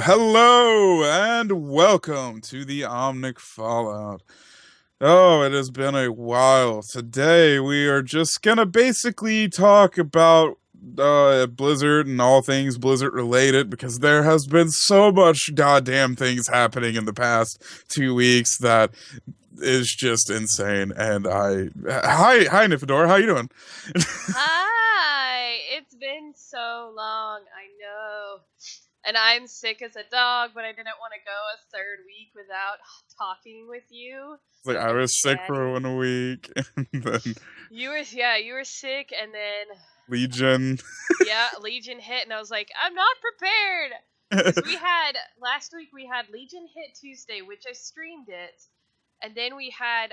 Hello, and welcome to the Omnic Fallout. Oh, it has been a while. Today, we are just gonna basically talk about Blizzard and all things Blizzard related because there has been so much goddamn things happening in the past 2 weeks that is just insane. And hi, Nifador, how you doing? Hi! It's been so long, I know. And I'm sick as a dog, but I didn't want to go a third week without talking with you Like I and was sick for chatting. 1 week, and then You were sick, and then, Legion. yeah, Legion hit, and I was like, I'm not prepared! Because last week we had Legion hit Tuesday, which I streamed it, and then we had,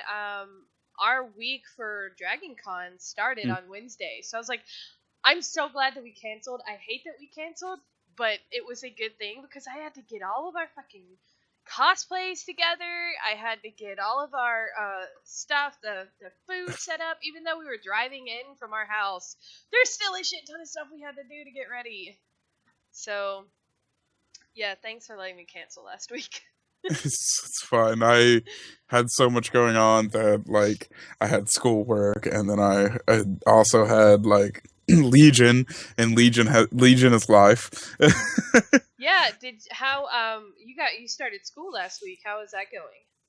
our week for Dragon Con started on Wednesday. So I was like, I'm so glad that we canceled. I hate that we canceled, but it was a good thing because I had to get all of our fucking cosplays together. I had to get all of our stuff, the food set up. Even though we were driving in from our house, there's still a shit ton of stuff we had to do to get ready. So, yeah, thanks for letting me cancel last week. It's fine. I had so much going on that like I had schoolwork, and then I also had like Legion, and Legion is life. Yeah, you started school last week. How is that going?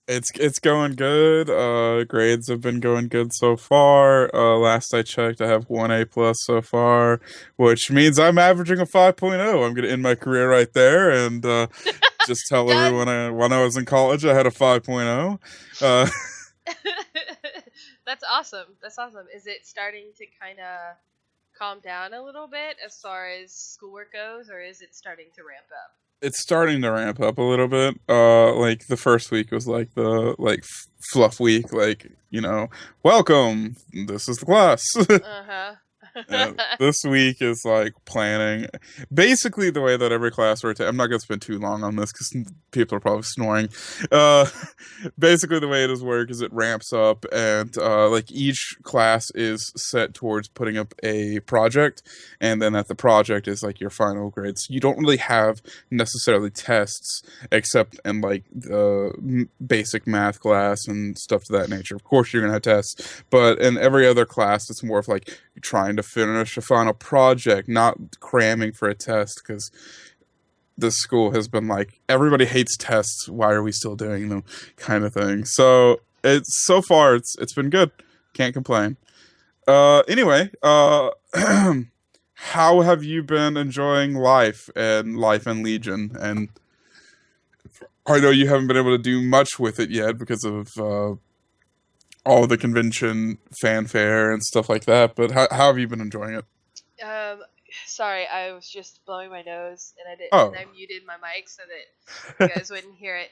It's going good. Grades have been going good so far. Last I checked, I have 1 A+ so far, which means I'm averaging a 5.0. I'm gonna end my career right there, and just tell everyone Done. when I was in college I had a 5.0. Uh, That's awesome. That's awesome. Is it starting to kind of calm down a little bit as far as schoolwork goes, or is it starting to ramp up? it's starting to ramp up a little bit. Like the first week was like the fluff week, like welcome. This is the class. Uh Yeah, huh. this week is like planning. Basically, the way that every class rotates. I'm not going to spend too long on this because people are probably snoring. Uh, basically, the way it is work is it ramps up, and like each class is set towards putting up a project, and then that the project is like your final grade. So you don't really have necessarily tests except in like the basic math class and stuff to that nature. Of course, you're gonna have tests, but in every other class, it's more of like trying to finish a final project, not cramming for a test, because this school has been like everybody hates tests. Why are we still doing them? Kind of thing. So so far it's been good. Can't complain. Anyway, how have you been enjoying life and Legion? And I know you haven't been able to do much with it yet because of all the convention fanfare and stuff like that. But how have you been enjoying it? um, Sorry, I was just blowing my nose, and Oh, I muted my mic so that you guys wouldn't hear it.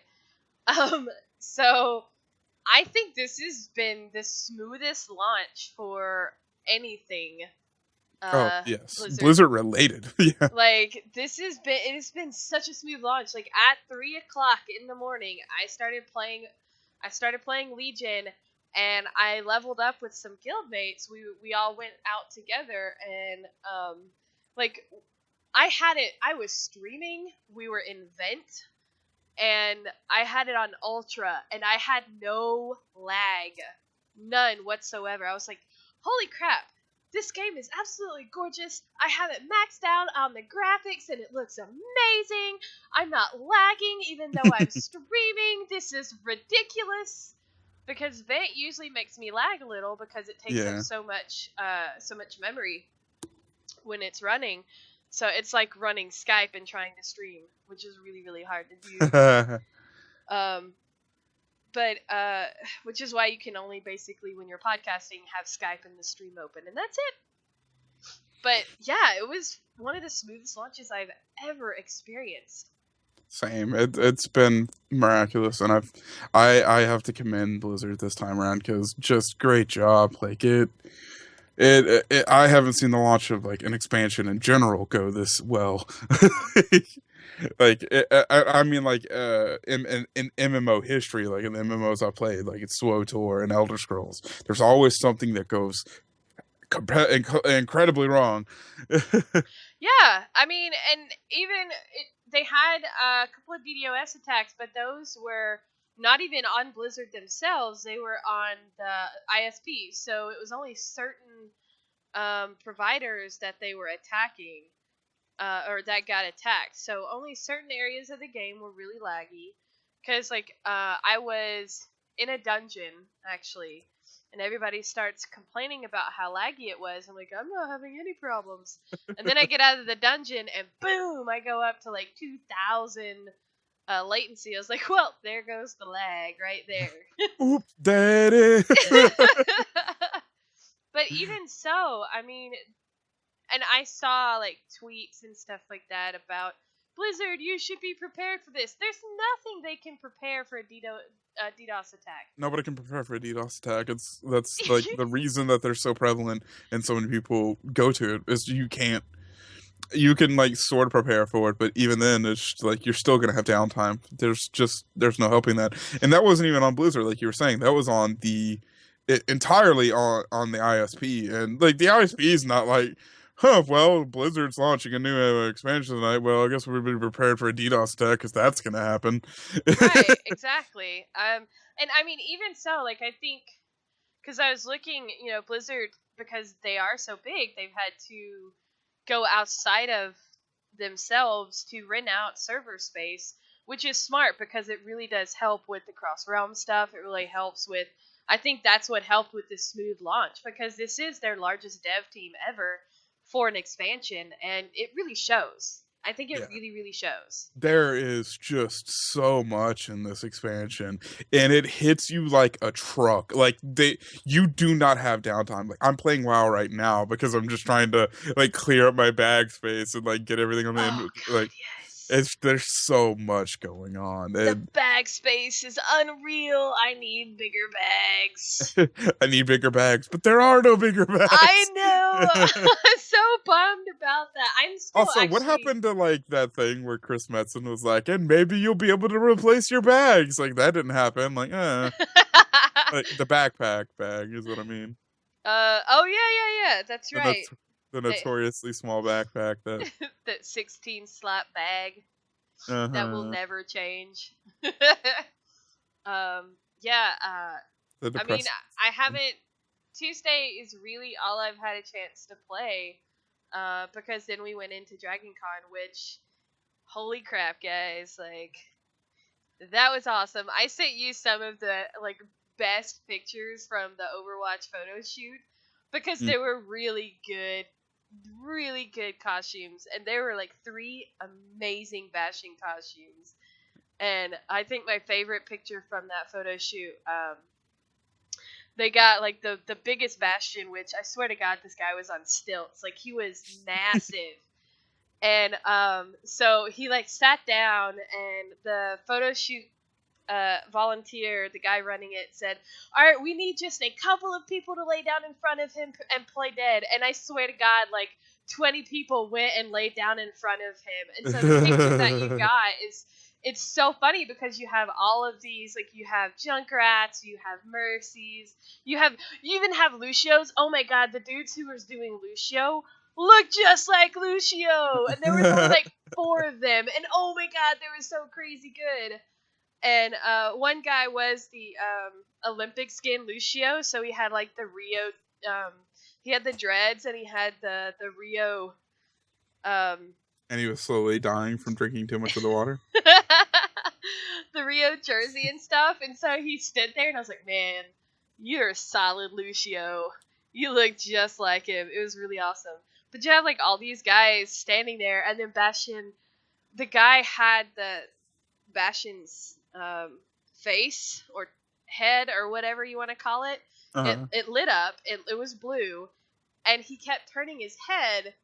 Um, so I think this has been the smoothest launch for anything, oh uh, yes, Blizzard. Blizzard related. Yeah, Like it has been such a smooth launch. Like at 3 o'clock in the morning, I started playing Legion, and I leveled up with some guildmates. We all went out together, and like I was streaming. We were in Vent, and I had it on Ultra, and I had no lag, none whatsoever. I was like, holy crap, this game is absolutely gorgeous. I have it maxed out on the graphics, and it looks amazing. I'm not lagging, even though I'm streaming. This is ridiculous. Because Vent usually makes me lag a little because it takes up yeah. so much memory when it's running. So it's like running Skype and trying to stream, which is really, really hard to do. Um, but which is why you can only basically, when you're podcasting, have Skype and the stream open, and that's it. But yeah, it was one of the smoothest launches I've ever experienced. Same. It's been miraculous, and I have to commend Blizzard this time around because just great job. Like I haven't seen the launch of like an expansion in general go this well. Like I mean like in MMO history, like in the MMOs I played, like it's SWTOR and Elder Scrolls, there's always something that goes incredibly wrong. Yeah, I mean, and even they had a couple of DDoS attacks, but those were not even on Blizzard themselves. They were on the ISP, so it was only certain providers that they were attacking, or that got attacked. So only certain areas of the game were really laggy. Because, like, I was in a dungeon, actually, and everybody starts complaining about how laggy it was. I'm like, I'm not having any problems. And then I get out of the dungeon, and boom, I go up to, like, 2,000 latency. I was like, well, there goes the lag right there. Oop, that is. But even so, I mean, and I saw like tweets and stuff like that about Blizzard. You should be prepared for this. There's nothing they can prepare for a DDoS attack. Nobody can prepare for a DDoS attack. That's like the reason that they're so prevalent and so many people go to it is you can't. You can like sort of prepare for it, but even then, it's like you're still gonna have downtime. There's no helping that, and that wasn't even on Blizzard, like you were saying. That was on entirely on the ISP, and like the ISP is not like, huh, well, Blizzard's launching a new expansion tonight. Well, I guess we'll be prepared for a DDoS attack because that's gonna happen. Right, exactly. And I mean, even so, like I think because I was looking, Blizzard, because they are so big, they've had to go outside of themselves to rent out server space, which is smart because it really does help with the cross realm stuff. It really helps with. I think that's what helped with this smooth launch because this is their largest dev team ever for an expansion, and it really shows. I think it Yeah. really, really shows. There is just so much in this expansion, and it hits you like a truck. Like you do not have downtime. Like I'm playing WoW right now because I'm just trying to like clear up my bag space and like get everything on the Oh end. God, Like yes. there's so much going on, The and bag space is unreal. I need bigger bags. I need bigger bags, but there are no bigger I bags. know. I'm so bummed about that. I'm still Also, what actually. happened to like that thing where Chris Metzen was like, and maybe you'll be able to replace your bags? Like that didn't happen. Like the backpack bag is what I mean. Oh yeah. That's The right. the The notoriously small backpack that that 16 slap bag that will uh-huh. never change. Yeah. The I mean, depressing. I haven't. Tuesday is really all I've had a chance to play. Because then we went into Dragon Con, which, holy crap, guys! Like, that was awesome. I sent you some of the like best pictures from the Overwatch photo shoot because Mm. they were really good costumes, and there were like 3 amazing bashing costumes. And I think my favorite picture from that photo shoot, they got like the biggest bastion, which I swear to God, this guy was on stilts. Like he was massive. And so he like sat down, and the photo shoot volunteer, the guy running it, said, "All right, we need just a couple of people to lay down in front of him and play dead." And I swear to God, like 20 people went and laid down in front of him. And so the picture that you got is it's so funny because you have all of these, like you have Junkrats, you have Mercies, you even have Lucio's. Oh my God, the dudes who was doing Lucio look just like Lucio, and there was only like 4 of them, and oh my God, they were so crazy good. And one guy was the Olympic skin Lucio, so he had like the Rio, he had the dreads, and he had the Rio, um, And he was slowly dying from drinking too much of the water. the Rio jersey and stuff. And so he stood there, and I was like, man, you're a solid Lucio. You look just like him. It was really awesome. But you have like all these guys standing there, and then Bastion, the guy had the Bastion's face or head or whatever you want to call it. Uh-huh. It lit up. It was blue, and he kept turning his head.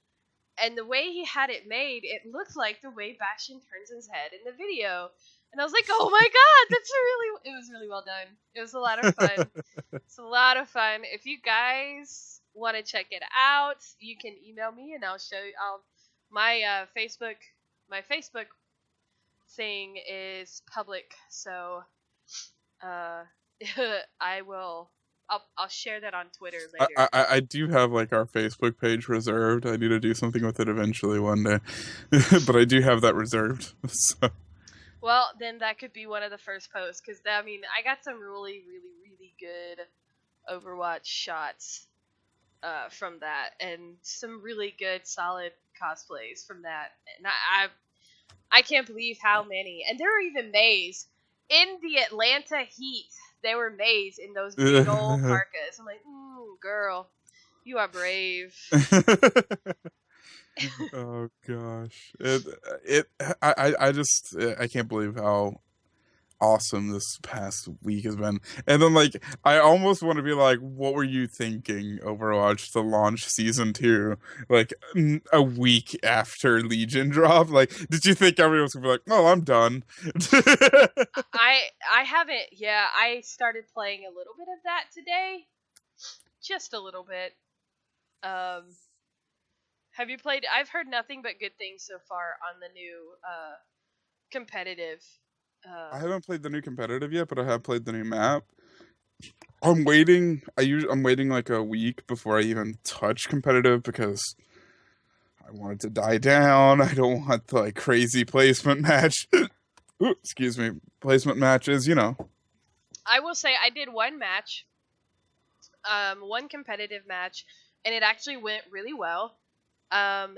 And the way he had it made, it looked like the way Bastion turns his head in the video. And I was like, oh my God, it was really well done. It was a lot of fun. It's a lot of fun. If you guys want to check it out, you can email me and I'll show you. My Facebook thing is public, so I will I'll share that on Twitter I, later. I I do have like our Facebook page reserved. I need to do something with it eventually one day, but I do have that reserved. So. Well, then that could be one of the first posts because I mean I got some really good Overwatch shots from that, and some really good solid cosplays from that. And I can't believe how many. And there were even Mays in the Atlanta heat. There were Mays in those big old parkas. I'm like, girl, you are brave. Oh gosh, it I just I can't believe how awesome this past week has been. And then like I almost want to be like, what were you thinking, Overwatch, to launch season 2 like a week after Legion dropped? Like, did you think everyone was gonna be like, oh, I'm done? I haven't. Yeah, I started playing a little bit of that today, just a little bit. Um, have you played? I've heard nothing but good things so far on the new competitive. I Um, haven't played the new competitive yet, but I have played the new map. I'm waiting. I'm waiting like a week before I even touch competitive because I want it to die down. I don't want the like crazy placement match. Ooh, excuse me, placement matches. I will say I did one match, one competitive match, and it actually went really well. Um,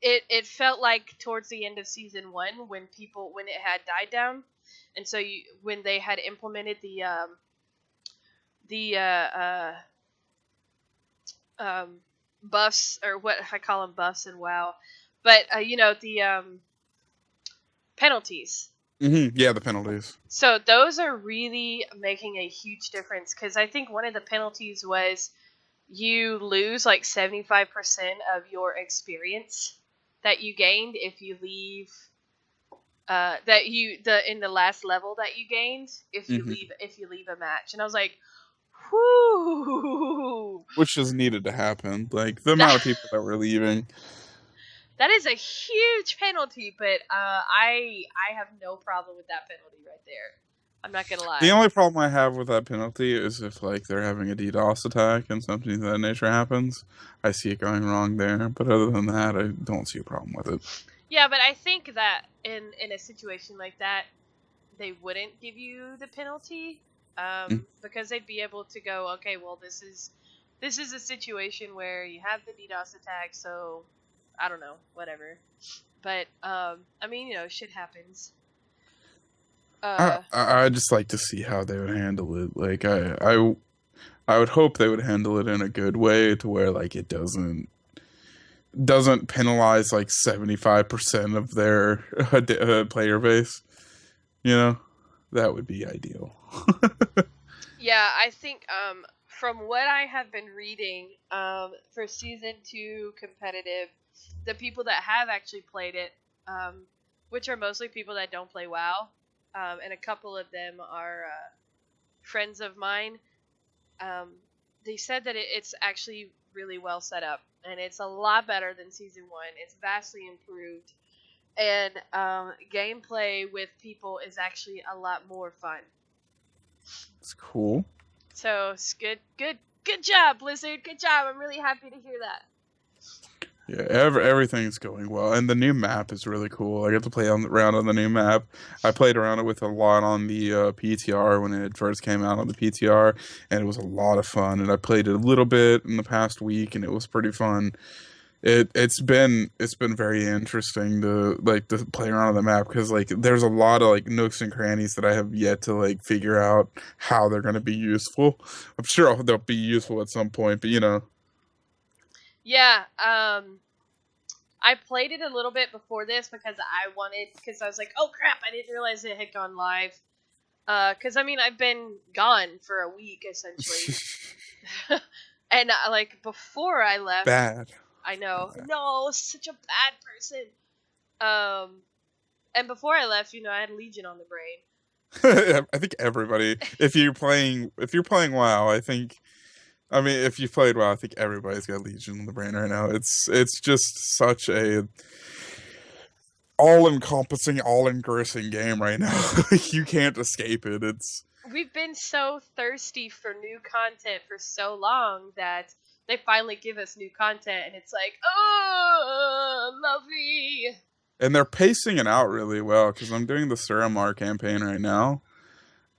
it, it felt like towards the end of season one when it had died down, and so when they had implemented the buffs, or what I call them, buffs in WoW, but the penalties. Yeah, the penalties. So those are really making a huge difference because I think one of the penalties was you lose like 75% of your experience that you gained if you leave in the last level that you gained Hmm. if you leave a match. And I was like, whoo. Which just needed to happen. Like the that amount of people that were leaving. that is a huge penalty, but I have no problem with that penalty right there. I'm not gonna The lie. only problem I have with that penalty is if like they're having a DDoS attack and something of that nature happens. I see it going wrong there. But other than that, I don't see a problem with it. Yeah, but I think that in a situation like that, they wouldn't give you the penalty, Mm. because they'd be able to go, okay, well, this is a situation where you have the DDoS attack, so I don't know, whatever. But I mean, shit happens. I Uh, I just like to see how they would handle it. Like I would hope they would handle it in a good way to where like it doesn't penalize like 75% of their player base. You know, that would be ideal. yeah, I think from what I have been reading, for season 2 competitive, the people that have actually played it, which are mostly people that don't play WoW, and a couple of them are friends of mine. Um, they said that it's actually really well set up, and it's a lot better than season 1. It's vastly improved, and gameplay with people is actually a lot more fun. It's cool. So it's good job, Blizzard. Good job. I'm really happy to hear that. Yeah, everything's going well, and the new map is really cool. I get to play around on the new map. I played around it with a lot on the PTR when it first came out on the PTR, and it was a lot of fun. And I played it a little bit in the past week, and it was pretty fun. It's been very interesting to play around on the map because like there's a lot of like nooks and crannies that I have yet to like figure out how they're going to be useful. I'm sure they'll be useful at some point, but Yeah. I played it a little bit before this because I was like, oh crap, I didn't realize it had gone live. Because I mean, I've been gone for a week essentially, and like before I left, bad. I know, no, such a bad person. Um, and before I left, I had Legion on the brain. I think everybody, if you're playing WoW, I mean, if you've played WoW, I think everybody's got Legion in the brain right now. It's just such a all-encompassing, all-engrossing game right now. You can't escape it. It's we've been so thirsty for new content for so long that they finally give us new content, and it's like, oh, lovey. And they're pacing it out really well because I'm doing the Suramar campaign right now.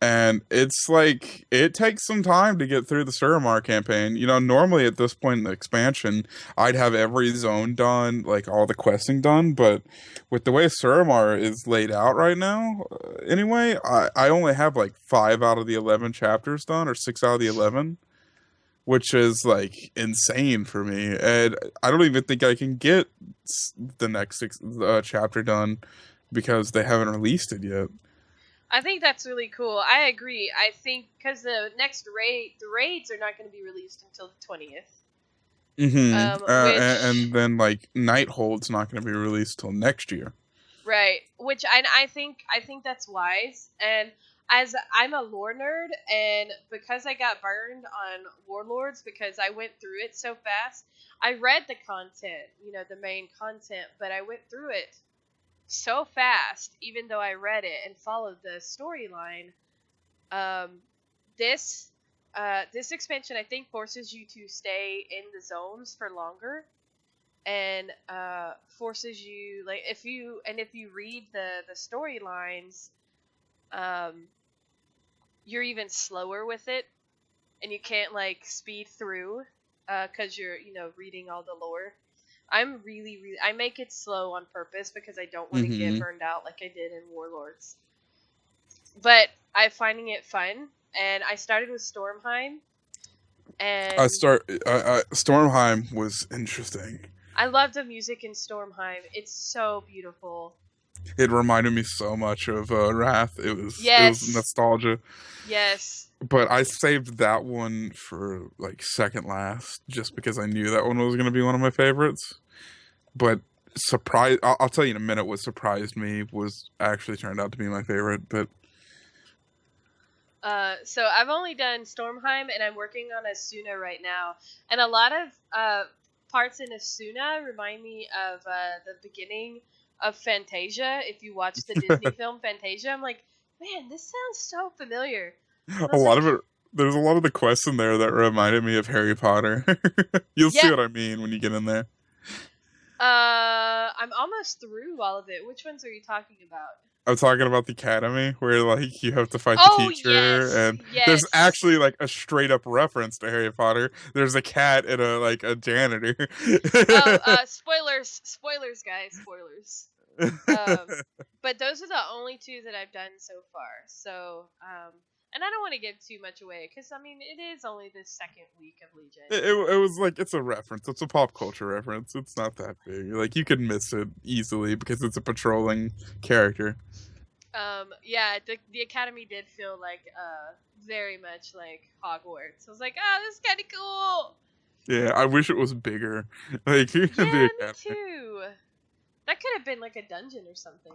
And it's like it takes some time to get through the Suramar campaign. You know, normally at this point in the expansion, I'd have every zone done, like all the questing done. But with the way Suramar is laid out right now, anyway, I only have like 5 out of the 11 chapters done, or 6 out of the 11, which is like insane for me. And I don't even think I can get the next chapter done because they haven't released it yet. I think that's really cool. I agree. I think because the next the raids are not going to be released until the 20th. Which And then like Nighthold's not going to be released till next year. right, which I think that's wise. And as I'm a lore nerd, and because I got burned on Warlords because I went through it so fast, I read the content, the main content, but I went through it so fast, even though I read it and followed the storyline. Um, this expansion, I think, forces you to stay in the zones for longer, and forces you, like, if you read the storylines, um, you're even slower with it, and you can't like speed through because you're reading all the lore. I'm I make it slow on purpose because I don't want to get hmm burned out like I did in Warlords. But I'm finding it fun, and I started with Stormheim, and Stormheim was interesting. I love the music in Stormheim. It's so beautiful. It reminded me so much of Wrath. It was Yes, nostalgia. yes. But I saved that one for like second last just because I knew that one was going to be one of my favorites. But I'll tell you in a minute what surprised me was actually turned out to be my favorite. But So I've only done Stormheim, and I'm working on Asuna right now. And a lot of parts in Asuna remind me of the beginning of Fantasia. If you watch the Disney film Fantasia, I'm like, man, this sounds so familiar. And I a was lot like, of it, there's a lot of the quests in there that reminded me of Harry Potter. You'll yeah, see what I mean when you get in there. I'm almost through all of it. Which ones are you talking about? I'm talking about the academy where like you have to fight the Oh, teacher, yes, and there's yes. actually like a straight up reference to Harry Potter. There's a cat and a janitor. Oh, spoilers, guys, spoilers. Um, but those are the only two that I've done so far. So, and I don't want to give too much away because I mean it is only the second week of Legion. It was like it's a reference. It's a pop culture reference. It's not that big. Like you could miss it easily because it's a patrolling character. Yeah, the academy did feel like very much like Hogwarts. I was like, ah, this is kind of cool. Yeah, I wish it was bigger. Like the Yeah, me academy. too. That could have been like a dungeon or something.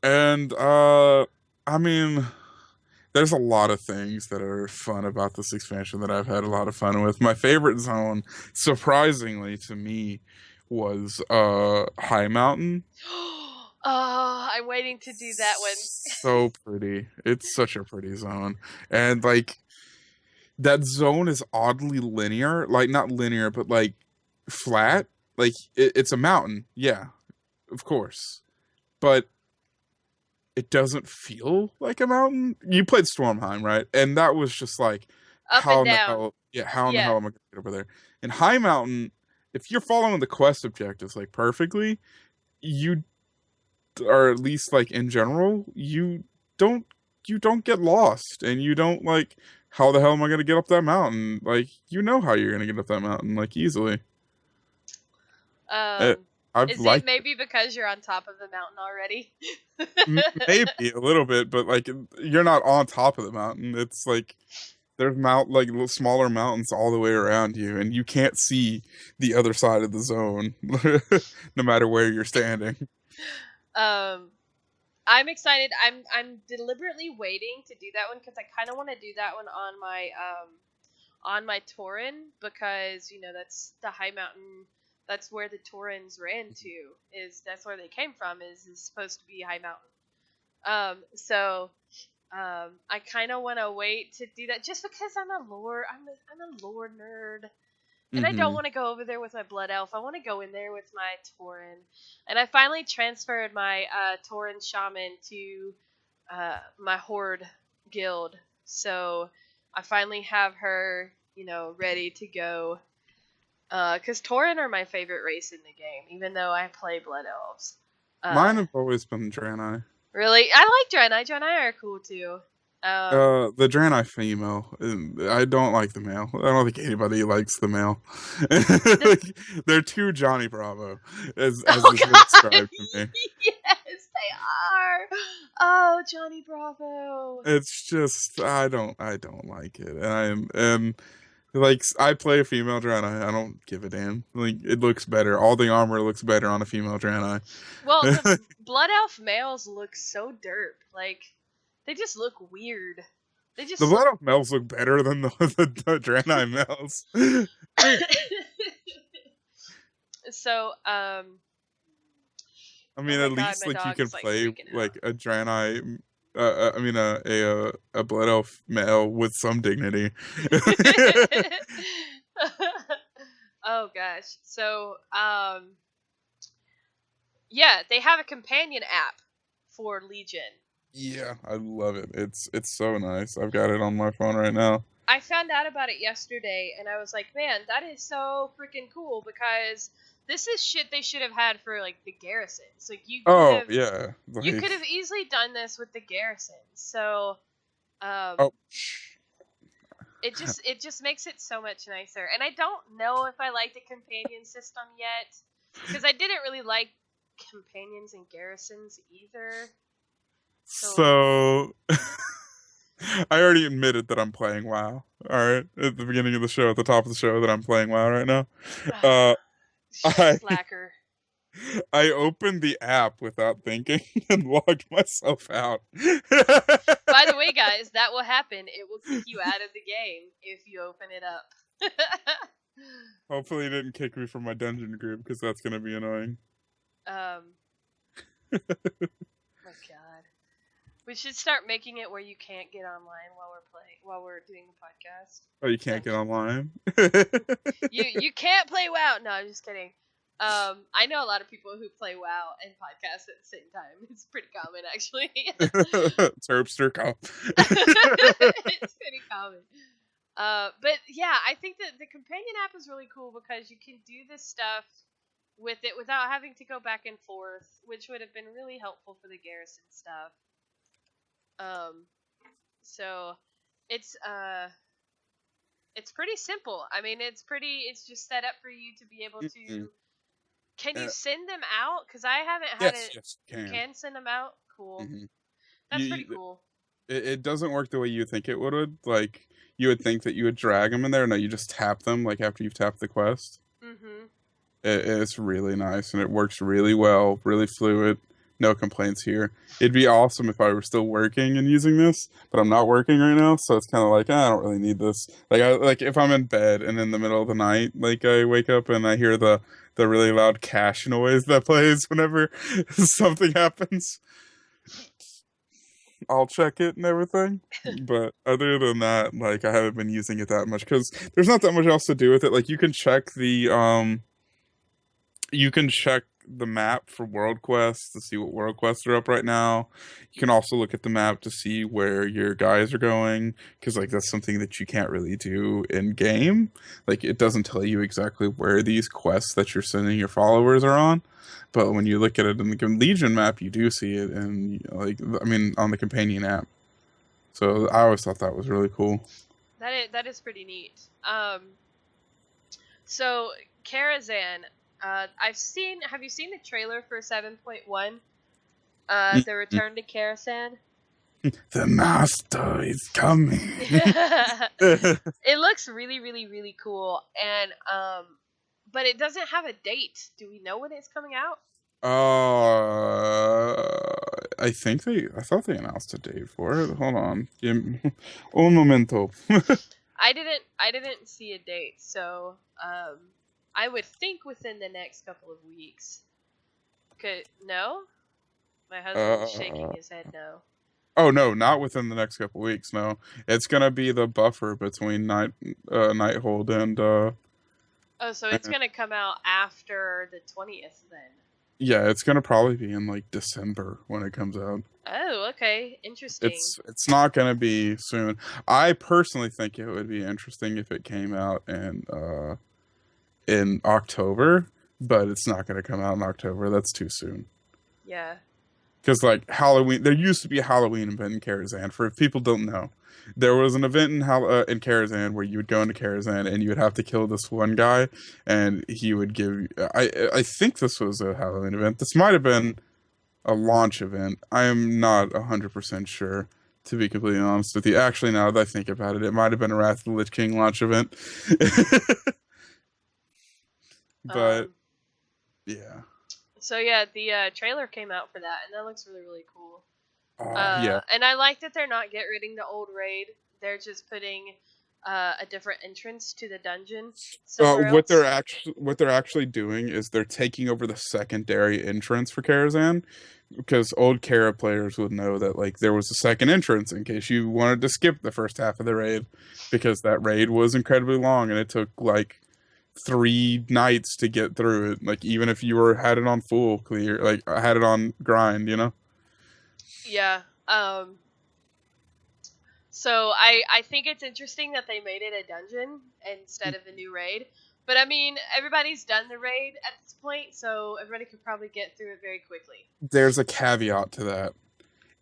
And I mean, there's a lot of things that are fun about this expansion that I've had a lot of fun with. My favorite zone, surprisingly to me, was High Mountain. Oh, I'm waiting to do that one. So pretty. It's such a pretty zone. And like that zone is oddly linear, like not linear, but like flat. Like it's a mountain, yeah, of course, but it doesn't feel like a mountain. You played Stormheim, right? And that was just like, Up and how in the down. hell? Yeah, how in the Yeah. hell am I gonna get over there? In High Mountain, if you're following the quest objectives like perfectly, you, or at least like in general, don't you don't get lost, and you don't like, how the hell am I gonna get up that mountain? Like you know how you're gonna get up that mountain like easily. Uh, Um, I've is it liked maybe because you're on top of the mountain already? maybe a little bit, but like you're not on top of the mountain. It's like there's like little smaller mountains all the way around you, and you can't see the other side of the zone, no matter where you're standing. um, I'm excited. I'm deliberately waiting to do that one because I kind of want to do that one on my Tauren, because that's the high mountain. That's where the Taurens ran to. That's where they came from. Is supposed to be High Mountain. So I kind of want to wait to do that just because I'm a lore nerd, and I don't Hmm. want to go over there with my blood elf. I want to go in there with my Tauren, and I finally transferred my Tauren shaman to my horde guild, so I finally have her, ready to go. Because Tauren are my favorite race in the game, even though I play blood elves. Mine Uh, have always been Draenei. really, I like Draenei. Draenei are cool too. Um, The Draenei female. I don't like the male. I don't think anybody likes the male. the Like, they're too Johnny Bravo, as Oh has been God, described to me. yes, they are. Oh, Johnny Bravo. It's just I don't like it, and like I play a female Draenei. I don't give a damn. Like it looks better. All the armor looks better on a female Draenei. Well, the blood elf males look so derp. Like, they just look weird. They The just Blood look. Elf males look better than the Draenei males. So, I oh mean, my at God, least my like you dog can is like play freaking like a Draenei. I mean a Blood Elf male with some dignity. out. Oh gosh. So, yeah, they have a companion app for Legion. Yeah, I love it. It's so nice. I've got it on my phone right now. I found out about it yesterday, and I was like, man, that is so freaking cool because this is shit they should have had for like the garrisons. Like Oh yeah, you like could have easily done this with the garrisons. So oh it just makes it so much nicer. And I don't know if I like the companion system yet because I didn't really like companions and garrisons either. So so. I already admitted that I'm playing WoW. All right, at the beginning of the show, at the top of the show, that I'm playing WoW right now. Uh, I slacker. I opened the app without thinking and logged myself out. By the way, guys, that will happen. It will kick you out of the game if you open it up. Hopefully, it didn't kick me from my dungeon group because that's gonna be annoying. um, my God, we should start making it where you can't get online while we're doing the podcast. Oh, you can't get Essentially, online. you can't play WoW. No, I'm just kidding. I know a lot of people who play WoW and podcast at the same time. It's pretty common, actually. Terpster cop. It's pretty common. But yeah, I think that the companion app is really cool because you can do this stuff with it without having to go back and forth, which would have been really helpful for the garrison stuff. Um, so it's it's pretty simple. I mean, it's just set up for you to be able Mhm. to. Can you Uh, send them out? Because I haven't had yes, it. yes, you You can. can send them out. Cool. Hmm. That's pretty cool. It doesn't work the way you think it would. Like you would think that you would drag them in there. No, you just tap them. Like after you've tapped the quest. Mhm. It's really nice and it works really well, really fluid. No complaints here. It'd be awesome if I were still working and using this, but I'm not working right now, so it's kind of like I don't really need this. Like if I'm in bed and in the middle of the night, like I wake up and I hear the really loud cash noise that plays whenever something happens. I'll check it and everything. But other than that, like I haven't been using it that much because there's not that much else to do with it. Like you can check the map for world quests to see what world quests are up right now. You can also look at the map to see where your guys are going because like that's something that you can't really do in game. Like it doesn't tell you exactly where these quests that you're sending your followers are on. But when you look at it in the Legion map, you do see it, and like I mean on the companion app. So I always thought that was really cool. That is pretty neat. So Karazhan, I've seen. Have you seen the trailer for 7.1? The Return to Karazhan. The master is coming. It looks really, really, really cool, and but it doesn't have a date. Do we know when it's coming out? I thought they announced a date for it. Hold on. Un momento. I didn't see a date, so I would think within the next couple of weeks. No, my husband's shaking Uh, his head no. Oh no, not within the next couple weeks. No, it's gonna be the buffer between Nighthold Oh, so it's and gonna come out after the 20th then. yeah, it's gonna probably be in like December when it comes out. Oh, okay, interesting. It's not gonna be soon. I personally think it would be interesting if it came out in October, but it's not gonna come out in October. That's too soon. Yeah. Because like Halloween, there used to be a Halloween event in Karazhan. For if people don't know, there was an event in Karazhan where you would go into Karazhan and you would have to kill this one guy, and he would give. I think this was a Halloween event. This might have been a launch event. I am not 100% sure, to be completely honest with you. Actually, now that I think about it, it might have been a Wrath of the Lich King launch event. But Um. yeah, So yeah, the trailer came out for that, and that looks really really cool. yeah. And I like that they're not get ridding the old raid. They're just putting a different entrance to the dungeon somewhere else. What they're actually doing is they're taking over the secondary entrance for Karazhan, because old Kara players would know that like there was a second entrance in case you wanted to skip the first half of the raid, because that raid was incredibly long and it took like 3 nights to get through it. Like even if you were had it on full clear, like had it on grind, you know. Yeah. So I think it's interesting that they made it a dungeon instead of a new raid. But I mean, everybody's done the raid at this point, so everybody could probably get through it very quickly. There's a caveat to that.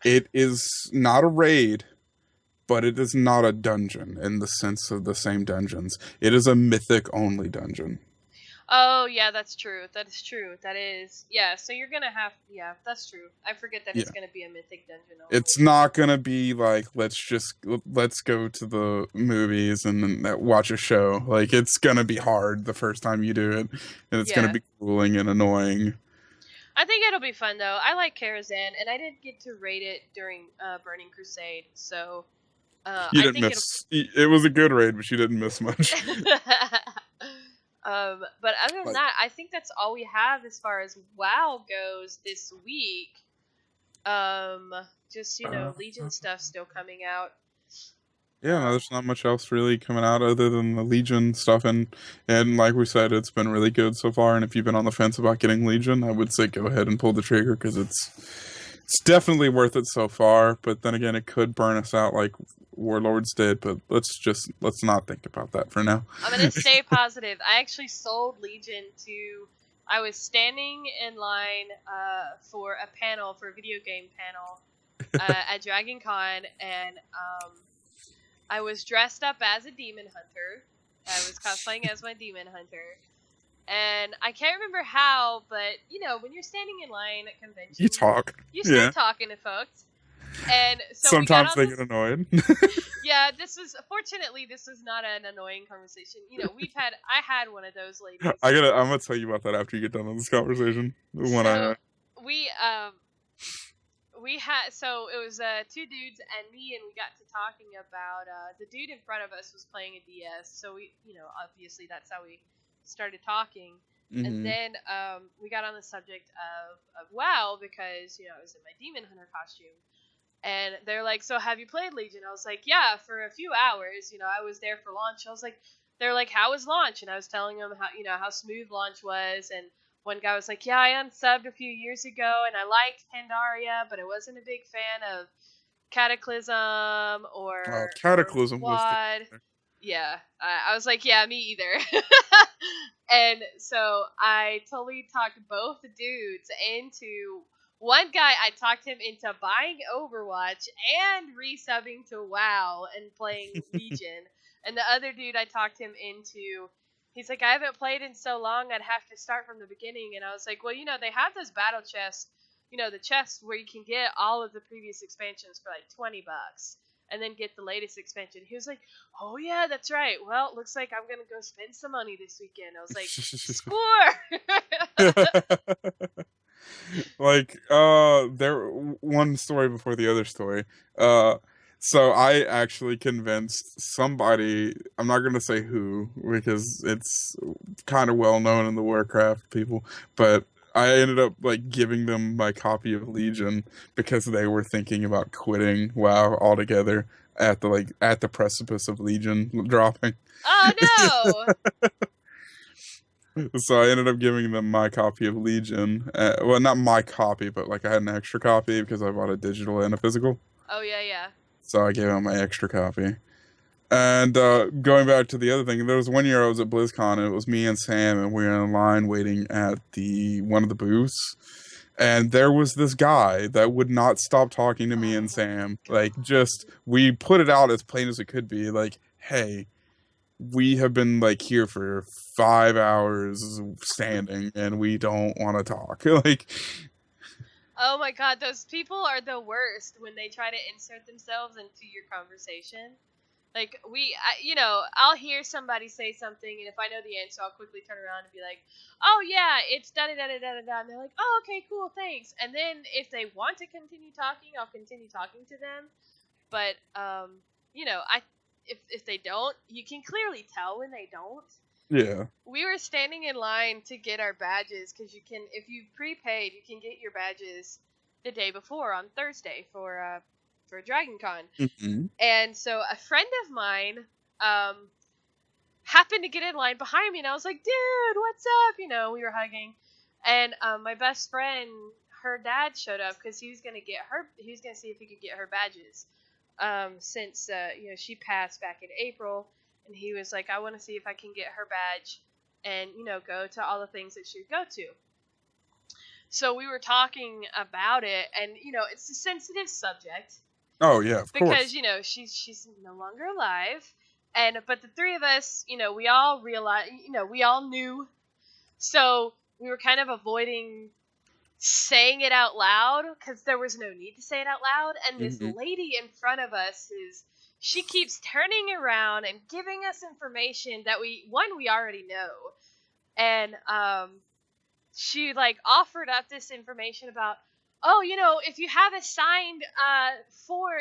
It is not a raid, but it is not a dungeon in the sense of the same dungeons. It is a mythic only dungeon. Oh yeah, that's true. That is true. That is yeah. So you're gonna have yeah, that's true. I forget that it's Yeah. gonna be a mythic dungeon It's only. not gonna be like let's go to the movies and then watch a show. Like it's gonna be hard the first time you do it, and it's gonna Yeah. be grueling and annoying. I think it'll be fun though. I like Karazhan, and I didn't get to raid it during Burning Crusade, so You I didn't think miss. it'll. It was a good raid, but you didn't miss much. But other than Like that, I think that's all we have as far as WoW goes this week. Um, just uh, Legion stuff still coming out. yeah, no, Um, there's not much else really coming out other than the Legion stuff, and like we said, it's been really good so far. And if you've been on the fence about getting Legion, I would say go ahead and pull the trigger, because it's definitely worth it so far. But then again, it could burn us out like Warlords did. But let's not think about that for now. I'm gonna stay positive. I actually sold Legion to. I was standing in line for a panel for a video game panel at Dragon Con, and I was dressed up as a demon hunter. I was cosplaying as my demon hunter. And I can't remember how, but when you're standing in line at You conventions, talk, you start yeah. talking to folks. And so we got Sometimes on they get this. annoyed. Yeah, fortunately this was not an annoying conversation. I had one of those ladies. I'm gonna tell you about that after you get done with this conversation. When So I we had so it was two dudes and me, and we got to talking about the dude in front of us was playing a DS, so we obviously that's how we started talking. And hmm then we got on the subject of WoW because I was in my demon hunter costume, and they're like, so have you played Legion? I was like, yeah, for a few hours. I was there for launch. I was like, they're like, how was launch? And I was telling them how smooth launch was. And one guy was like, yeah, I unsubbed a few years ago and I liked Pandaria, but I wasn't a big fan of Cataclysm or Cataclysm was the WoD. Yeah, I was like, yeah, me either. And so I totally talked both dudes into one guy. I talked him into buying Overwatch and resubbing to WoW and playing Legion. And the other dude, I talked him into. He's like, I haven't played in so long, I'd have to start from the beginning. And I was like, well, they have those battle chests, the chests where you can get all of the previous expansions for like $20 and then get the latest expansion. He was like, oh yeah, that's right. Well, looks like I'm going to go spend some money this weekend. I was like, score! like there one story before the other story. So I actually convinced somebody, I'm not gonna say who because it's kind of well known in the Warcraft people, but I ended up like giving them my copy of Legion because they were thinking about quitting WoW altogether at the precipice of Legion dropping. Oh no! So I ended up giving them my copy of Legion. Well, not my copy, but like I had an extra copy because I bought a digital and a physical. Oh yeah, yeah. So I gave them my extra copy. And going back to the other thing, there was one year I was at BlizzCon and it was me and Sam and we were in line waiting at the one of the booths. And there was this guy that would not stop talking to me Oh and my Sam. Like god. just we put it out as plain as it could be. Like, hey, we have been like here for 5 hours standing and we don't want to talk. Like, Oh my god, those people are the worst when they try to insert themselves into your conversation. Like I'll hear somebody say something, and if I know the answer, I'll quickly turn around and be like, "Oh yeah, it's da da da da da da," and they're like, "Oh okay, cool, thanks." And then if they want to continue talking, I'll continue talking to them. But I if they don't, you can clearly tell when they don't. yeah. We were standing in line to get our badges because you can, if you prepaid, you can get your badges the day before on Thursday for Dragon Con. Hmm. And so a friend of mine um, happened to get in line behind me, and I was like, "Dude, what's up?" We were hugging, and my best friend, her dad showed up because he was gonna get her. He was gonna see if he could get her badges, since she passed back in April, and he was like, "I want to see if I can get her badge, and go to all the things that she would go to." So we were talking about it, and it's a sensitive subject Oh yeah, of because course. she's no longer alive, and but the three of us, we all realized, we all knew, so we were kind of avoiding saying it out loud because there was no need to say it out loud. And this Hmm. lady in front of us is she keeps turning around and giving us information that we already know, and she like offered up this information about, oh, if you have a signed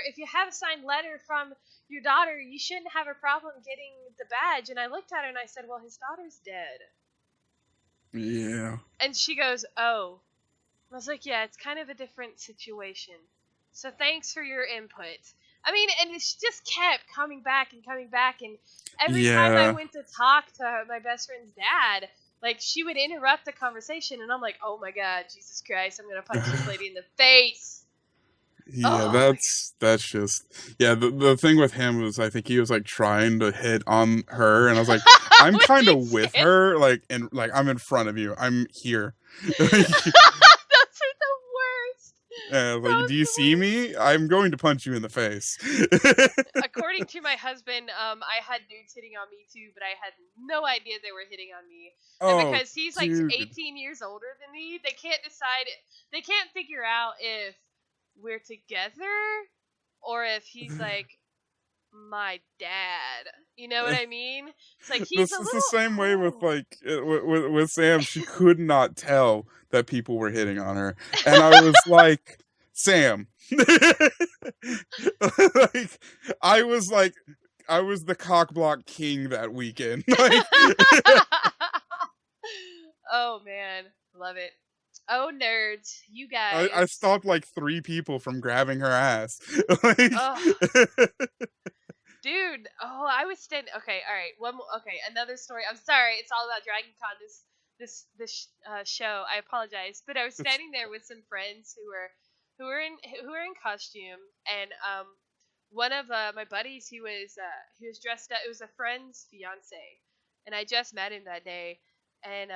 if you have a signed letter from your daughter, you shouldn't have a problem getting the badge. And I looked at her and I said, well, his daughter's dead. Yeah. And she goes, oh. I was like, yeah, it's kind of a different situation, so thanks for your input. I mean, and it just kept coming back and coming back, and every time I Yeah. went to talk to my best friend's dad, like, she would interrupt the conversation, and I'm like, oh my god, Jesus Christ, I'm gonna punch this lady in the face. Yeah, Oh my that's just yeah, the thing with him was I think he was like trying to hit on her and I was like, god. I'm When kind he of with said, her, like and like I'm in front of you. I'm here. Like, those are the worst. like, Those do are you the see worst. me? I'm going to punch you in the face. According to my husband, I had dudes hitting on me too, but I had no idea they were hitting on me. And Oh, because he's like dude. 18 years older than me, they can't figure out if we're together or if he's like my dad. You know what I mean? It's like he's a This is the little same way with oh. like with Sam. She could not tell that people were hitting on her, and I was like, Sam, like like I was the cock block king that weekend. Like Oh man, love it. Oh nerds, you I guys. stopped like three people from grabbing her ass. Like, Oh, dude, oh, I was standing. Okay, all right. Okay, another story. I'm sorry. It's all about Dragon Con. This show. I apologize, but I was it's, standing there with some friends who were in costume, and one of my buddies, he was dressed up. It was a friend's fiance, and I just met him that day, and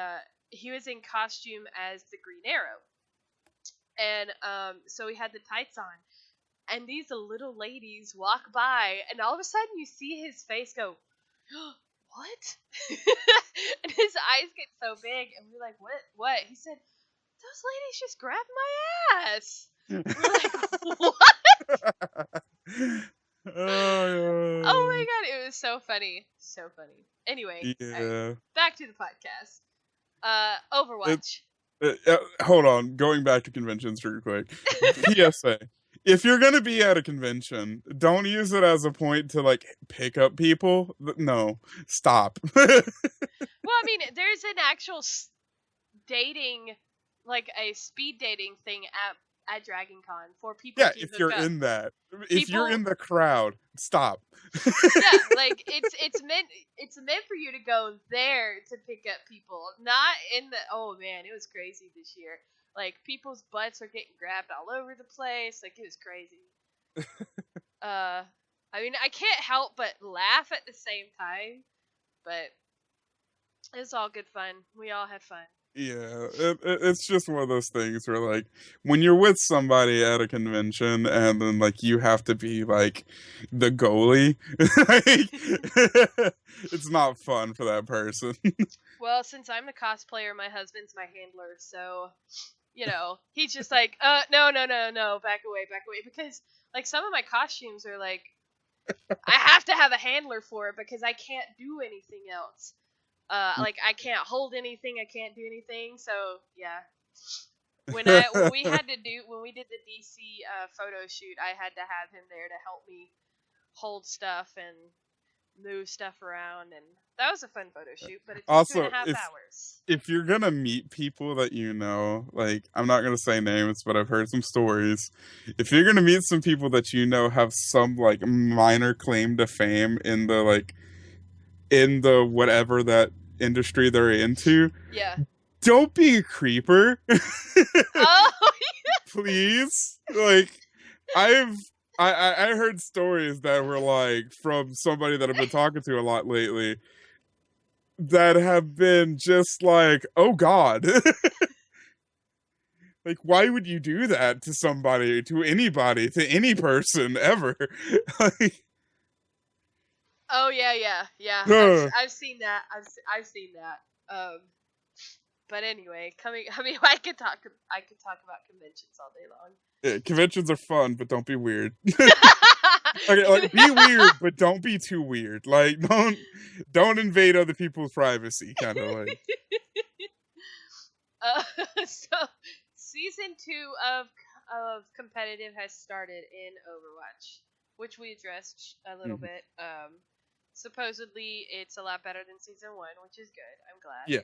he was in costume as the Green Arrow, and so he had the tights on, and these little ladies walk by, and all of a sudden you see his face go, what? And his eyes get so big, and we're like, what? He said, those ladies just grabbed my ass. We're like, what? Oh my oh god, it was so funny. So funny. Anyway, alright, yeah. back to the podcast. It, Overwatch. hold on, going back to conventions real quick. PSA. If you're gonna be at a convention, don't use it as a point to like pick up people. No, stop. Well, I mean, there's an actual dating like a speed dating thing at Dragon Con for people Yeah, to if hook you're up. in that, if you're People, in the crowd, stop. yeah, like it's meant for you to go there to pick up people, not in the. Oh man, it was crazy this year. Like people's butts were getting grabbed all over the place. Like it was crazy. Uh, I mean, I can't help but laugh at the same time, but it's all good fun. We all had fun. Yeah, it's just one of those things where like when you're with somebody at a convention and then like you have to be like the goalie, like, it's not fun for that person. Well, since I'm the cosplayer, my husband's my handler, so he's just like, no, no, no, no, back away, because like some of my costumes are like, I have to have a handler for it because I can't do anything else. Like I can't hold anything, I can't do anything. So yeah, when we did the DC photo shoot, I had to have him there to help me hold stuff and move stuff around, and that was a fun photo shoot. But it took two and Also, a half hours. if you're gonna meet people that you know, like I'm not gonna say names, but I've heard some stories. If you're gonna meet some people that you know have some like minor claim to fame in the whatever that industry they're into, Yeah. don't be a creeper. Oh. Please. Like I've I heard stories that were like from somebody that I've been talking to a lot lately that have been just like, oh God. Like, why would you do that to somebody, to anybody, to any person ever? Like, Oh yeah, yeah, yeah. ugh. I've seen that. I've seen that. But anyway, coming. I mean, I could talk about conventions all day long. Yeah, conventions are fun, but don't be weird. Okay, like be weird, but don't be too weird. Like, don't invade other people's privacy, kind of like. uh, so season 2 of competitive has started in Overwatch, which we addressed a little Mhm. bit. Supposedly it's a lot better than season 1, which is good. I'm glad. Yeah,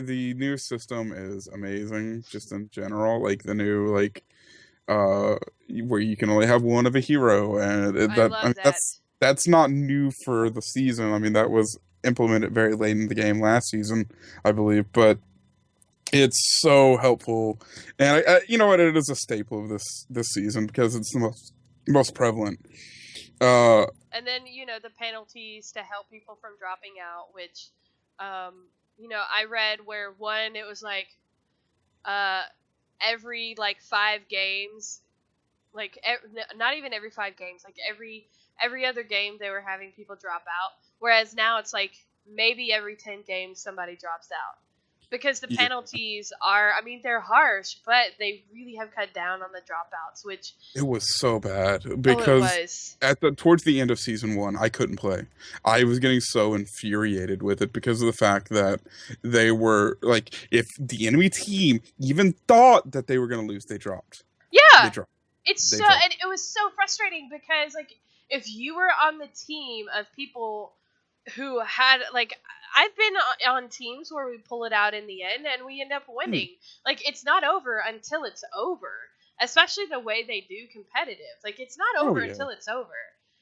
the new system is amazing, just in general. Like the new uh where you can only have one of a hero, and I love that. that's not new for the season. I mean, that was implemented very late in the game last season, I believe, but it's so helpful, and you know what, it is a staple of this season because it's the most prevalent. Uh, And then the penalties to help people from dropping out, which I read where one, it was like uh every like 5 games, like not even every 5 games, like every other game they were having people drop out, whereas now it's like maybe every 10 games somebody drops out, because the yeah, penalties are, I mean, they're harsh, but they really have cut down on the dropouts, which, it was so bad oh, it because was. towards the end of season one, I couldn't play. I was getting so infuriated with it because of the fact that they were like, if the enemy team even thought that they were going to lose, they dropped. Yeah, They dropped. it's They so, dropped. and it was so frustrating because like if you were on the team of people who had like, I've been on teams where we pull it out in the end and we end up Hmm. winning. Like it's not over until it's over. Especially the way they do competitive. Like it's not Oh over yeah, until it's over.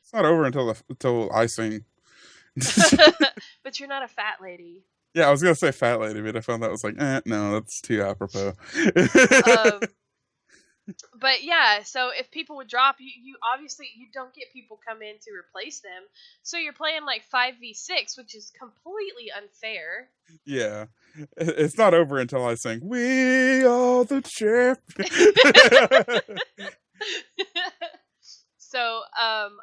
it's not over until I sing. But you're not a fat lady. Yeah, I was gonna say fat lady, but I found that was like, no, that's too apropos. Um but yeah, so if people would drop, you obviously you don't get people come in to replace them. So you're playing like 5v6, which is completely unfair. Yeah, it's not over until I sing "We Are the Champions." So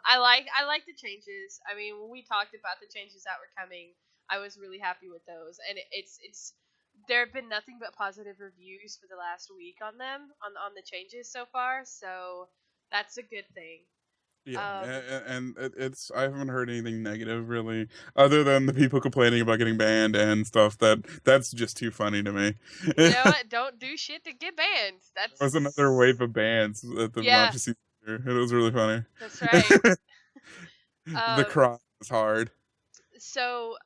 I like the changes. I mean, when we talked about the changes that were coming, I was really happy with those, and it's there have been nothing but positive reviews for the last week on them, on the changes so far. So that's a good thing. Yeah, Um, and it's I haven't heard anything negative really, other than the people complaining about getting banned and stuff. That's just too funny to me. you know There what? Don't do shit to get banned. was another That's wave of bans at the yeah, launch of season 2. It was really funny. that's right. The Um, cry was hard. so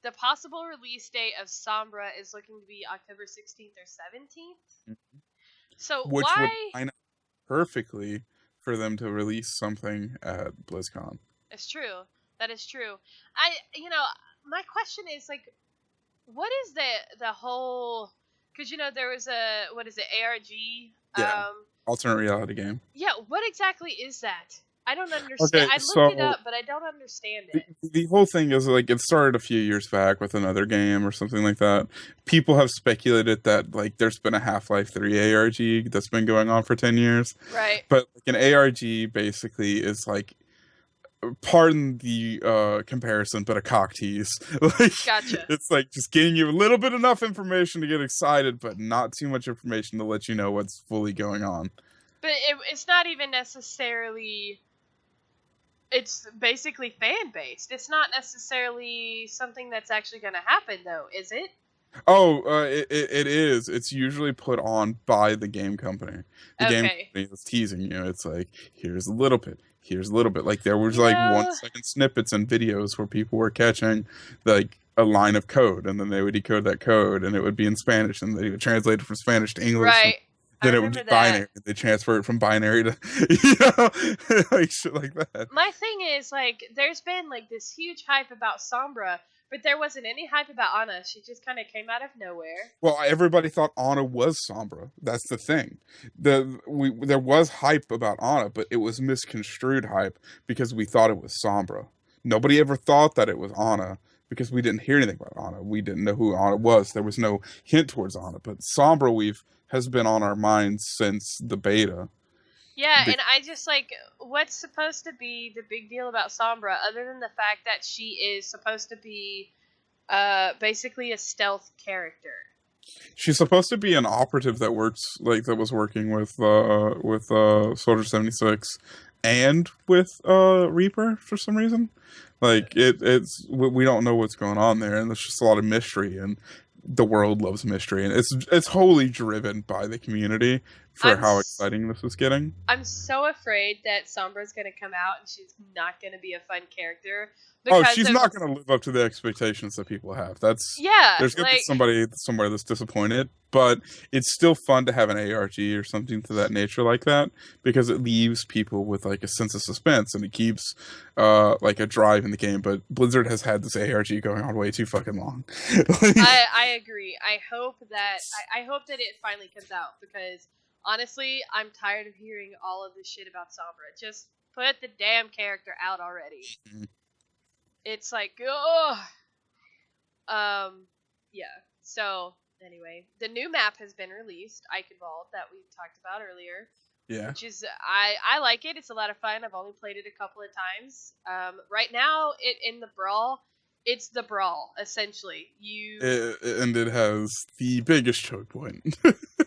the possible release date of Sombra is looking to be October 16th or 17th. So Which would why? line up perfectly for them to release something at BlizzCon. It's true. That is true. My question is like, what is the whole? Because there was a what is it ARG? Yeah, alternate reality game. Yeah. What exactly is that? I don't understand. Okay, I looked it so up, but I don't understand the, it. the whole thing is like it started a few years back with another game or something like that. People have speculated that like there's been a Half-Life 3 ARG that's been going on for 10 years. Right. But like an ARG basically is like, pardon the comparison, but a cock tease. Like Gotcha. it's like just getting you a little bit enough information to get excited, but not too much information to let you know what's fully going on. But it's not even necessarily. It's basically fan based. It's not necessarily something that's actually going to happen, though, is it? Oh, it is. It's usually put on by the game company. The game Okay. company that's teasing you. It's like, here's a little bit, here's a little bit. Like there was You like know, 1 second snippets and videos where people were catching like a line of code, and then they would decode that code, and it would be in Spanish, and they would translate it from Spanish to English, and right. I then it would be remember that. binary. And they transfer it from binary to, like shit like that. My thing is, like, there's been, like, this huge hype about Sombra, but there wasn't any hype about Anna. She just kind of came out of nowhere. Well, everybody thought Anna was Sombra. That's the thing. There was hype about Anna, but it was misconstrued hype because we thought it was Sombra. Nobody ever thought that it was Anna because we didn't hear anything about Anna. We didn't know who Anna was. There was no hint towards Anna. But Sombra we've has been on our minds since the beta. Yeah, Be- and I just, like, what's supposed to be the big deal about Sombra, other than the fact that she is supposed to be, basically a stealth character? She's supposed to be an operative that works like that was working with Soldier 76 and with Reaper for some reason. Like it's we don't know what's going on there, and there's just a lot of mystery, and the world loves mystery, and it's wholly driven by the community for I'm how s- exciting this is getting. I'm so afraid that Sombra's gonna come out and she's not gonna be a fun character Oh, because she's of not going to live up to the expectations that people have. That's yeah, There's going to be like somebody somewhere that's disappointed, but it's still fun to have an ARG or something to that nature like that because it leaves people with like a sense of suspense and it keeps like a drive in the game. But Blizzard has had this ARG going on way too fucking long. I agree. I hope that it finally comes out because honestly, I'm tired of hearing all of this shit about Sombra. Just put the damn character out already. It's like, oh, yeah. So anyway, the new map has been released, Eichenwald, that we talked about earlier, Yeah. which is I like it. It's a lot of fun. I've only played it a couple of times. Right now, in the brawl, it's the brawl essentially. And it has the biggest choke point.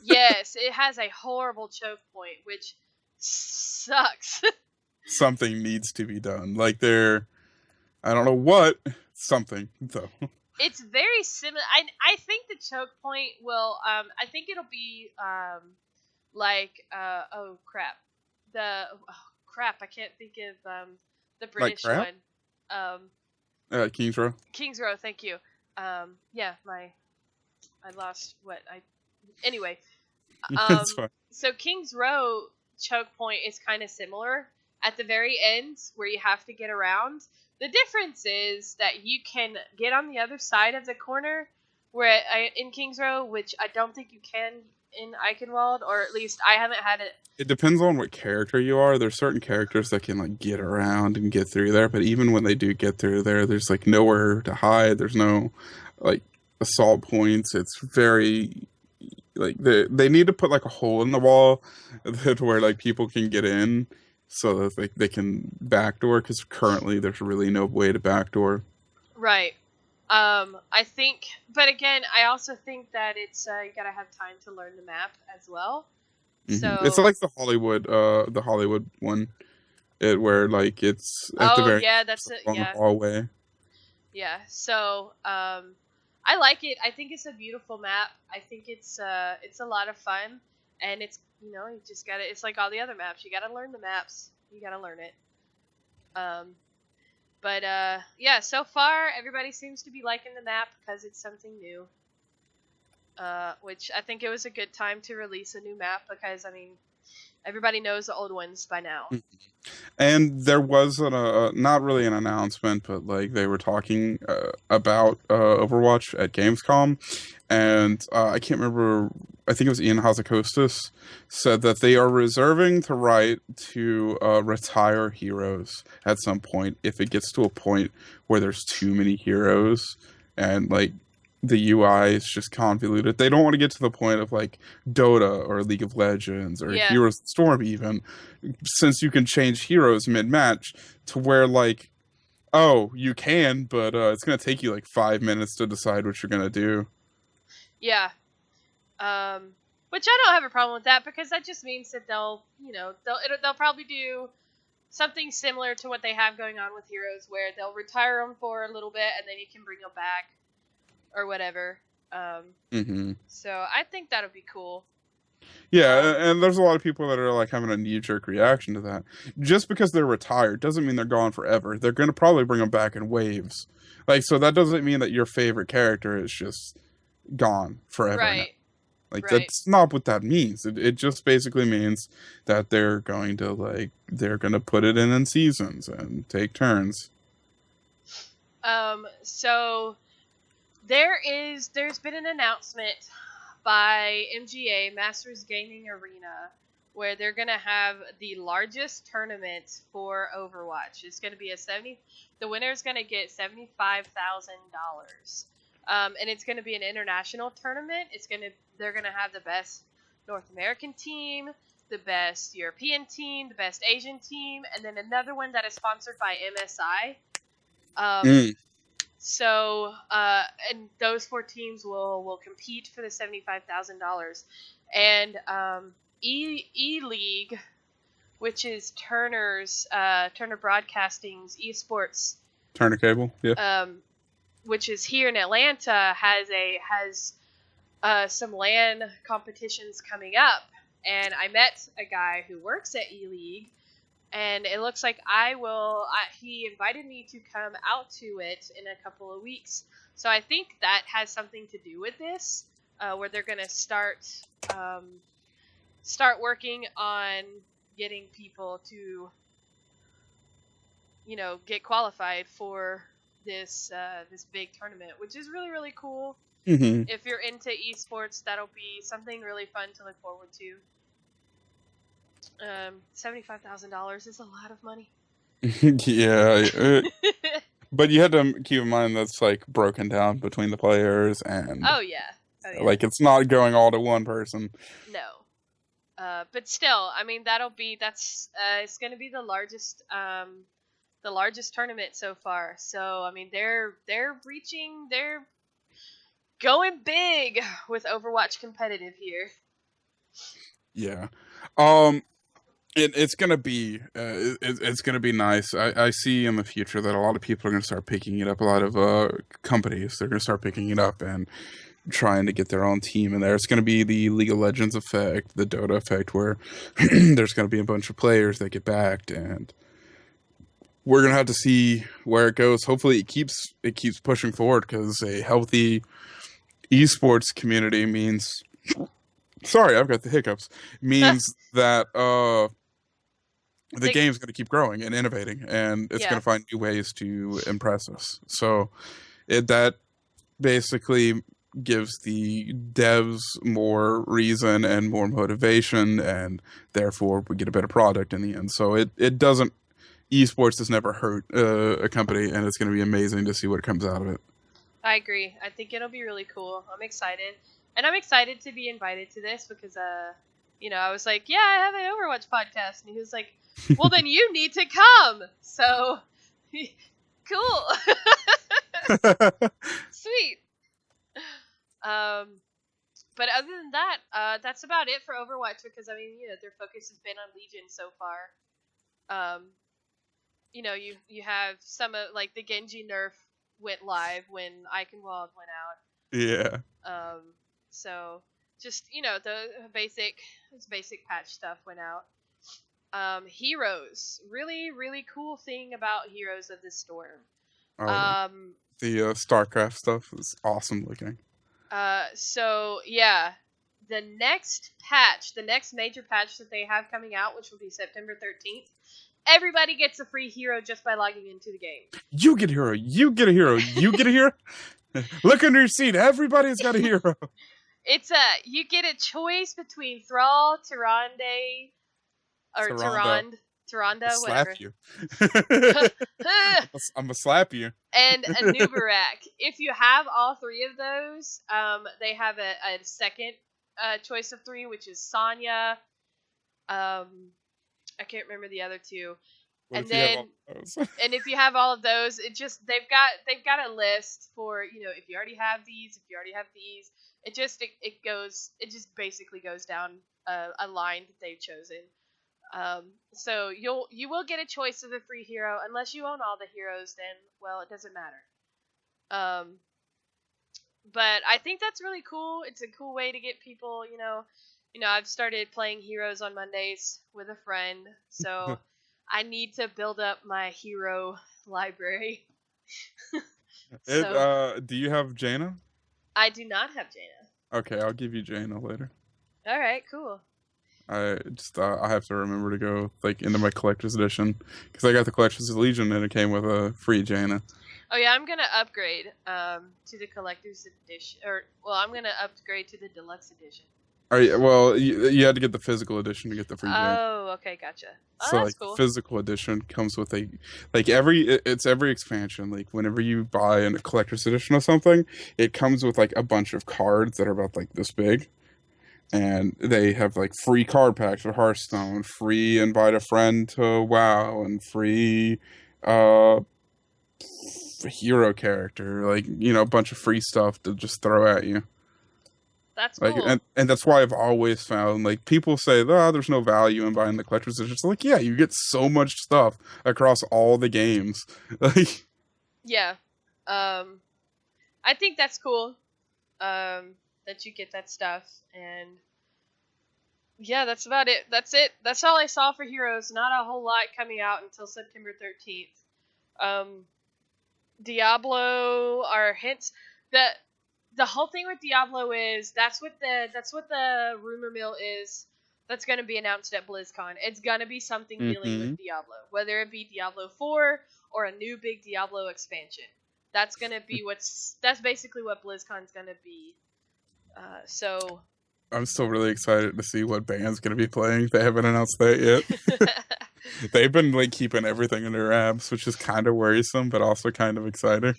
Yes, it has a horrible choke point, which sucks. Something needs to be done. Like I don't know what, something though. It's very similar. I think the choke point will I think it'll be like oh crap. Crap, I can't think of the Like British crap. one. Um Kings Row. King's Row, thank you. Yeah, I lost what I anyway. It's fine. So King's Row choke point is kind of similar at the very end where you have to get around. The difference is that you can get on the other side of the corner where in King's Row, which I don't think you can in Eichenwald, or at least I haven't had it. It depends on what character you are. There's certain characters that can like get around and get through there, but even when they do get through there, there's like nowhere to hide. There's no like assault points. It's very like they need to put like a hole in the wall to where like people can get in so that they can backdoor because currently there's really no way to backdoor. Right. I think, but again, I also think that it's you gotta have time to learn the map as well. It's So, like the Hollywood one, where like it's at the oh very yeah, that's end, it. on the Yeah, hallway. yeah. So, I like it. I think it's a beautiful map. I think it's a lot of fun, and it's you just gotta. It's like all the other maps. You gotta learn the maps. You gotta learn it. Um, But yeah, so far everybody seems to be liking the map because it's something new. Which I think it was a good time to release a new map because I mean everybody knows the old ones by now. And there was not really an announcement, but like they were talking about Overwatch at Gamescom, and I can't remember. I think it was Ian Hazacostas said that they are reserving the right to retire heroes at some point if it gets to a point where there's too many heroes and like the UI is just convoluted. They don't want to get to the point of like Dota or League of Legends or Yeah, Heroes of the Storm even, since you can change heroes mid-match to where like, oh, you can, but it's gonna take you like 5 minutes to decide what you're gonna do. yeah. Which I don't have a problem with that because that just means that they'll, you know, they'll probably do something similar to what they have going on with heroes, where they'll retire them for a little bit and then you can bring them back or whatever. Um, Hmm. so I think that'll be cool. Yeah, Um, and there's a lot of people that are like having a knee-jerk reaction to that. Just because they're retired doesn't mean they're gone forever. They're gonna probably bring them back in waves. Like, so that doesn't mean that your favorite character is just gone forever now. right, Like right. that's not what that means. It just basically means that they're gonna put it in seasons and take turns. So there's been an announcement by MGA Masters Gaming Arena where they're gonna have the largest tournament for Overwatch. It's gonna be the winner's gonna get $75,000. And it's gonna be an international tournament. They're gonna have the best North American team, the best European team, the best Asian team, and then another one that is sponsored by MSI. Um, Mm, so, and those four teams will compete for the $75,000, and E League, which is Turner Broadcasting's esports, Turner Cable, yeah. um, which is here in Atlanta, has some LAN competitions coming up, and I met a guy who works at E League and it looks like he invited me to come out to it in a couple of weeks. So I think that has something to do with this, where they're gonna start working on getting people to, you know, get qualified for this big tournament, which is really really cool. Hmm. If you're into esports, that'll be something really fun to look forward to. $75,000 is a lot of money. Yeah, but you had to keep in mind that's like broken down between the players and Oh yeah. Oh yeah. like it's not going all to one person. No. But still, I mean that's it's going to be the largest tournament so far. So, I mean they're going big with Overwatch competitive here. Yeah. Um it's gonna be it's gonna be nice. I see in the future that a lot of people are gonna start picking it up. A lot of companies they're gonna start picking it up and trying to get their own team in there. It's gonna be the League of Legends effect, the Dota effect, where there's gonna be a bunch of players that get backed, and we're gonna have to see where it goes. Hopefully, it keeps pushing forward because a healthy esports community means. Sorry, I've got the hiccups. Means that the They, game's going to keep growing and innovating, and it's going yeah, to find new ways to impress us. So that basically gives the devs more reason and more motivation, and therefore we get a better product in the end. So it doesn't. Esports has never hurt a company, and it's going to be amazing to see what comes out of it. I agree. I think it'll be really cool. I'm excited. And I'm excited to be invited to this because you know, I was like, "Yeah, I have an Overwatch podcast." And he was like, "Well, then you need to come." So, cool. Sweet. Um, but other than that, that's about it for Overwatch because I mean, you know, their focus has been on Legion so far. Um, you know, you have some of like the Genji nerf went live when Eichenwald went Yeah. out. So just you know the basic patch stuff went out. Heroes. Really, really cool thing about Heroes of the Storm. Oh yeah, Um, the StarCraft stuff is awesome looking. so yeah, the next major patch that they have coming out, which will be September 13th, everybody gets a free hero just by logging into the game. You get a hero. You get a hero. You get a hero. Look under your seat. Everybody's got a hero. You get a choice between Thrall, Tyrande, or Saranda, I'll Tyrande, slap whatever. you. I'm gonna slap you. And a Nubarak. If you have all three of those, they have a second choice of three, which is Sonya. I can't remember the other two. What And if you have all then, those? and if you have all of those, they've got a list for, if you already have these, if you already have these. It just basically goes down a line that they've chosen. So you will get a choice of a free hero unless you own all the heroes. Then, well, it doesn't matter. Um, but I think that's really cool. It's a cool way to get people. I've started playing heroes on Mondays with a friend, so I need to build up my hero library. So Do you have Jaina? I do not have Jaina. Okay, I'll give you Jaina later. All right, cool. I have to remember to go like into my collector's edition because I got the collector's Legion and it came with a free Jaina. Oh yeah, I'm gonna upgrade to the collector's edition, I'm gonna upgrade to the deluxe edition. Well, you had to get the physical edition to get the free Jaina. Oh, okay, gotcha. Oh, So that's like cool. physical edition comes with it's every expansion. Like whenever you buy a collector's edition of something, it comes with like a bunch of cards that are about like this big. And they have like free card packs for Hearthstone, free invite a friend to WoW, and free uh hero character, like a bunch of free stuff to just throw at you. That's Like cool. and that's why I've always found like people say, oh, there's no value in buying the collector's edition. It's like, yeah, you get so much stuff across all the games. Like Yeah. I think that's cool. That you get that stuff, and yeah, that's about it. That's it. That's all I saw for Heroes. Not a whole lot coming out until September 13th. Um, Diablo are hints. The whole thing with Diablo is that's what the rumor mill is. That's going to be announced at BlizzCon. It's going to be something dealing with Diablo, whether it be Diablo 4 or a new big Diablo expansion. That's basically what BlizzCon's going to be. So I'm still really excited to see what band's gonna be playing. They haven't announced that yet. They've been like keeping everything in their apps, which is kind of worrisome, but also kind of exciting.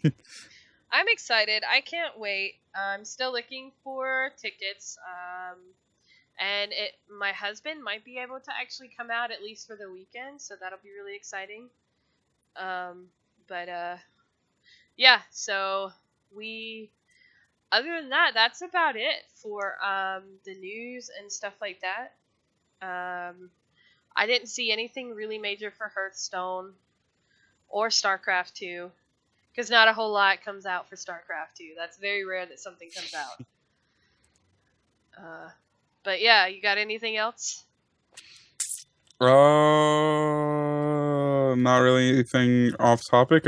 I'm excited. I can't wait. I'm still looking for tickets. And my husband might be able to actually come out at least for the weekend, so that'll be really exciting. But yeah. So other than that, that's about it for the news and stuff like that. I didn't see anything really major for Hearthstone or StarCraft 2, because not a whole lot comes out for StarCraft 2. That's very rare that something comes out. But yeah, you got anything else? Not really anything off topic.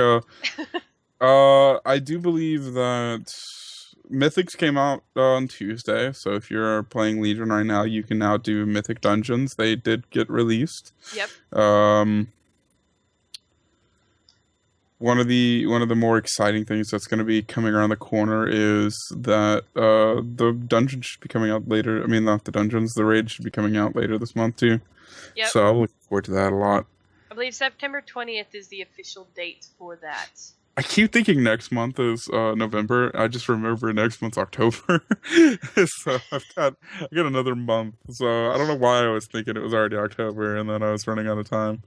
I do believe that Mythics came out on Tuesday, so if you're playing Legion right now, you can now do Mythic Dungeons. They did get released. Yep. One of the more exciting things that's going to be coming around the corner is that the dungeon should be coming out later. I mean, not the dungeons, the raid should be coming out later this month too. Yep. So I'm looking forward to that a lot. I believe September 20th is the official date for that. I keep thinking next month is November. I just remember next month's October. So I got another month. So I don't know why I was thinking it was already October, and then I was running out of time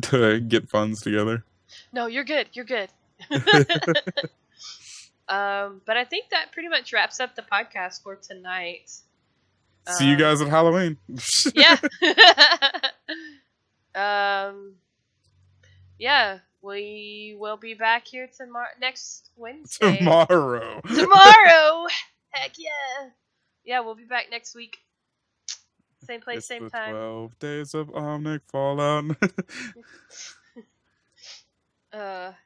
to get funds together. No, you're good. You're good. But I think that pretty much wraps up the podcast for tonight. See you guys at Halloween. Yeah. Yeah, we will be back here next Wednesday. Tomorrow. Tomorrow. Heck yeah. Yeah, we'll be back next week. Same place, It's same the time. 12 days of Omnic Fallout.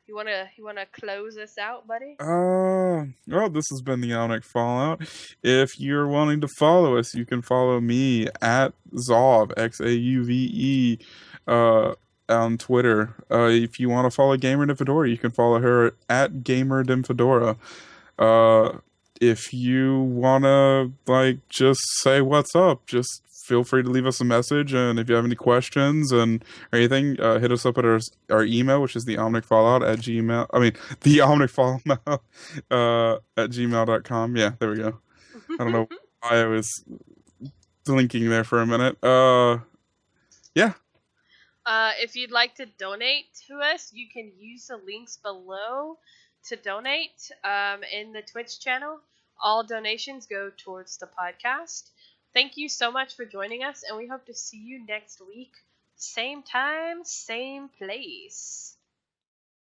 You wanna close us out, buddy? Well, this has been the Omnic Fallout. If you're wanting to follow us, you can follow me at Zauve, Xauve, on Twitter. If you want to follow Gamer Fedora, you can follow her at Gamer Fedora. Uh, if you wanna like just say what's up, just feel free to leave us a message. And if you have any questions and or anything, hit us up at our email, which is the omnicfallout at gmail. I mean, the omnicfallout at gmail.com. Yeah, there we go. I don't know why I was blinking there for a minute. Yeah. If you'd like to donate to us, you can use the links below to donate in the Twitch channel. All donations go towards the podcast. Thank you so much for joining us, and we hope to see you next week. Same time, same place.